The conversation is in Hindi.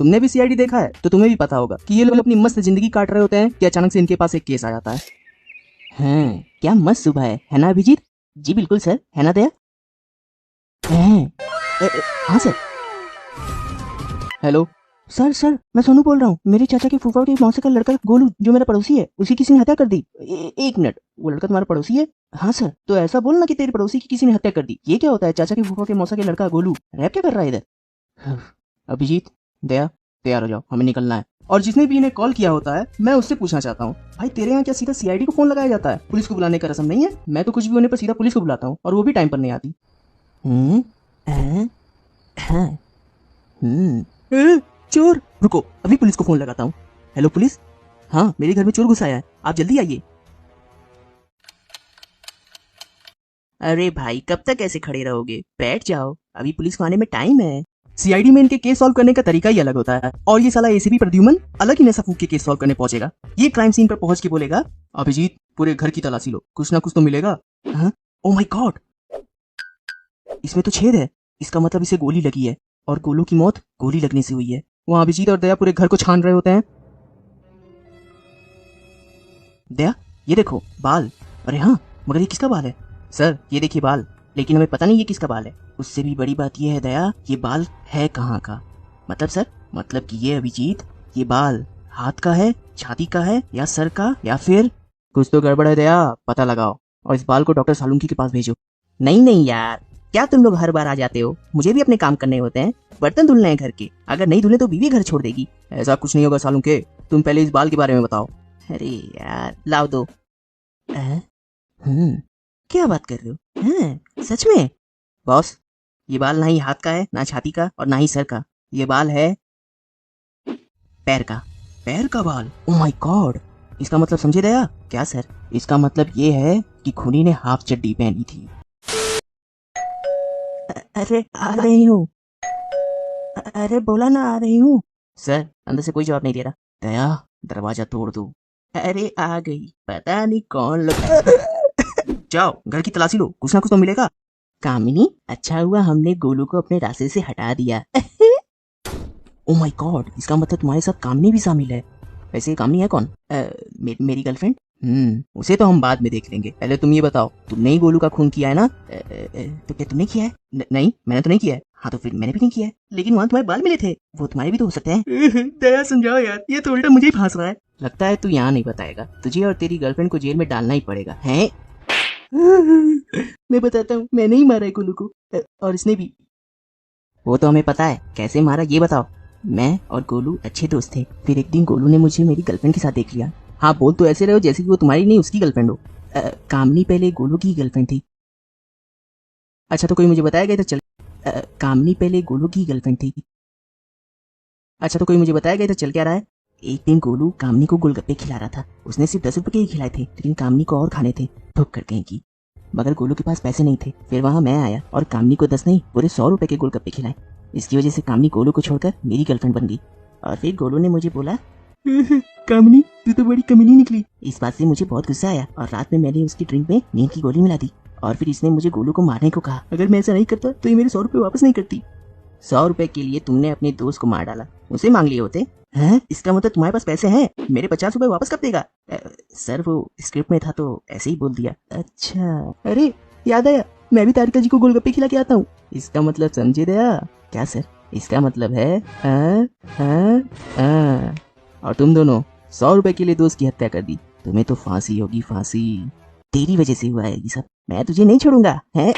तुमने भी सीआईडी देखा है तो तुम्हें भी पता होगा कि ये लोग अपनी मस्त जिंदगी काट रहे होते हैं कि अचानक से इनके पास एक केस आ जाता है। हाँ, क्या मस्त सुबह है ना अभिजीत? जी बिल्कुल सर, है ना दया? हाँ सर। हेलो सर, मैं सोनू बोल रहा हूँ। मेरे चाचा के फूफा के मौसी का लड़का गोलू जो मेरा पड़ोसी है, उसी किसी ने हत्या कर दी। एक मिनट, वो लड़का तुम्हारा पड़ोसी है? हाँ सर। तो ऐसा बोल ना कि तेरे पड़ोसी की किसी ने हत्या कर दी। ये क्या होता है? चाचा के फूफा के मौसा के लड़का गोलू रैप क्या कर रहा है इधर? अभिजीत, दया, तैयार हो जाओ, हमें निकलना है। और जिसने भी इन्हें कॉल किया होता है, मैं उससे पूछना चाहता हूँ, भाई तेरे यहाँ क्या सीधा सीआईडी को फोन लगाया जाता है? पुलिस को बुलाने का रस्म नहीं है? मैं तो कुछ भी होने पर सीधा पुलिस को बुलाता हूँ, और वो भी टाइम पर नहीं आती। चोर! रुको, अभी पुलिस को फोन लगाता हूँ। Hello police. हाँ, मेरे घर में चोर घुस आया है, आप जल्दी आइए। अरे भाई, कब तक ऐसे खड़े रहोगे? बैठ जाओ, अभी पुलिस को आने में टाइम है। सीआईडी में इनके केस सॉल्व करने का तरीका ही अलग होता है, और ये साला एसीपी प्रद्युमन अलग ही नशा फूक के केस सॉल्व करने पहुंचेगा। ये क्राइम सीन पर पहुंच के बोलेगा, अभिजीत पूरे घर की तलाशी लो, कुछ ना कुछ तो मिलेगा। हाँ? ओ माय गॉड, इसमें तो छेद है। इसका मतलब इसे गोली लगी है, और गोलू की मौत गोली लगने से हुई है। वहाँ अभिजीत और दया पूरे घर को छान रहे होते हैं। दया, ये देखो बाल। अरे हाँ, मगर ये किसका बाल है? सर, ये देखिए बाल, लेकिन हमें पता नहीं ये किसका बाल है। उससे भी बड़ी बात यह है दया, ये बाल है कहाँ का? मतलब सर, मतलब कि ये अभिजीत, ये बाल हाथ का है, छाती का है, या सर का, या फिर कुछ तो गड़बड़ है दया, पता लगाओ और इस बाल को डॉक्टर सालुंकी के पास भेजो। नहीं यार, क्या तुम लोग हर बार आ जाते हो? मुझे भी अपने काम करने होते हैं, बर्तन धुलने हैं घर के। अगर नहीं धुले तो बीवी घर छोड़ देगी। ऐसा कुछ नहीं होगा सालुंके, तुम पहले इस बाल के बारे में बताओ। अरे यार, लाओ दो। क्या बात कर रहे हो? सच में? बॉस, ये बाल ना ही हाथ का है, ना छाती का, और ना ही सर का। ये बाल है पैर का। पैर का बाल? ओ माय गॉड, इसका मतलब समझे दया? क्या सर? इसका मतलब ये है कि खूनी ने हाफ चड्डी पहनी थी। अरे आ रही हूँ। अरे बोला ना आ रही हूँ। सर, अंदर से कोई जवाब नहीं दे रहा। दया, दरवाजा तोड़ दो। अरे आ गई, पता नहीं कौन लोग। जाओ, घर की तलाशी लो, कुछ ना कुछ तो मिलेगा। कामिनी, अच्छा हुआ हमने गोलू को अपने रास्ते से हटा दिया। ओ माय गॉड, इसका मतलब तुम्हारे साथ कामिनी भी शामिल है। वैसे कामिनी है कौन? मेरी गर्लफ्रेंड। उसे तो हम बाद में देख लेंगे, पहले तुम ये बताओ, तुमने ही गोलू का खून किया है ना? तो क्या तुमने किया है? नहीं, मैंने तो नहीं किया है। हाँ तो फिर मैंने भी नहीं किया है, लेकिन वहाँ तुम्हारे बाल मिले थे, वो तुम्हारे भी तो हो सकते हैं। दया समझाओ यार, ये तो उल्टा मुझे ही फांस रहा है। लगता है तू यहाँ नहीं बताएगा, तुझे और तेरी गर्लफ्रेंड को जेल में डालना ही पड़ेगा, हैं? मैं बताता हूँ, मैंने ही मारा है गोलू को, और इसने भी। वो तो हमें पता है, कैसे मारा ये बताओ। मैं और गोलू अच्छे दोस्त थे, फिर एक दिन गोलू ने मुझे मेरी गर्लफ्रेंड के साथ देख लिया। हाँ, बोल तो ऐसे रहे हो जैसे कि वो तुम्हारी नहीं उसकी गर्लफ्रेंड हो। कामनी पहले गोलू की गर्लफ्रेंड थी। अच्छा तो कोई मुझे बताया गया तो चल। कामनी पहले गोलू की गर्लफ्रेंड थी। अच्छा तो कोई मुझे बताया गया तो चल क्या रहा है? एक दिन गोलू कामनी को गोलगप्पे खिला रहा था। उसने सिर्फ 10 रुपए के ही खिलाए थे, लेकिन कामनी को और खाने थे, भूख कर कहीं की। मगर गोलू के पास पैसे नहीं थे। फिर वहां मैं आया और कामनी को 10 नहीं, पूरे 100 रुपए के गोलगप्पे खिलाए। इसकी वजह से कामनी गोलू को छोड़कर मेरी गर्लफ्रेंड बन गई। और फिर गोलू ने मुझे बोला, कामनी तू तो बड़ी कमीनी निकली। इस बात से मुझे बहुत गुस्सा आया, और रात में मैंने उसकी ड्रिंक में नींद की गोली मिला दी। और फिर इसने मुझे गोलू को मारने को कहा। अगर मैं ऐसा नहीं करता तो ये मेरे 100 रुपए वापस नहीं करती। 100 रुपए के लिए तुमने अपने दोस्त को मार डाला, उसे मांग लिए होते हैं? इसका मतलब तुम्हारे पास पैसे हैं, मेरे 50 रुपए वापस कब देगा? सर वो स्क्रिप्ट में था तो ऐसे ही बोल दिया। अच्छा, अरे याद आया, मैं भी तारिका जी को गोलगप्पे खिला के आता हूँ। इसका मतलब समझे दया? क्या सर? इसका मतलब है और तुम दोनों 100 रुपए के लिए दोस्त की हत्या कर दी। तुम्हें तो फांसी होगी, फांसी। तेरी वजह से हुआ है ये सब, मैं तुझे नहीं छोड़ूंगा, है?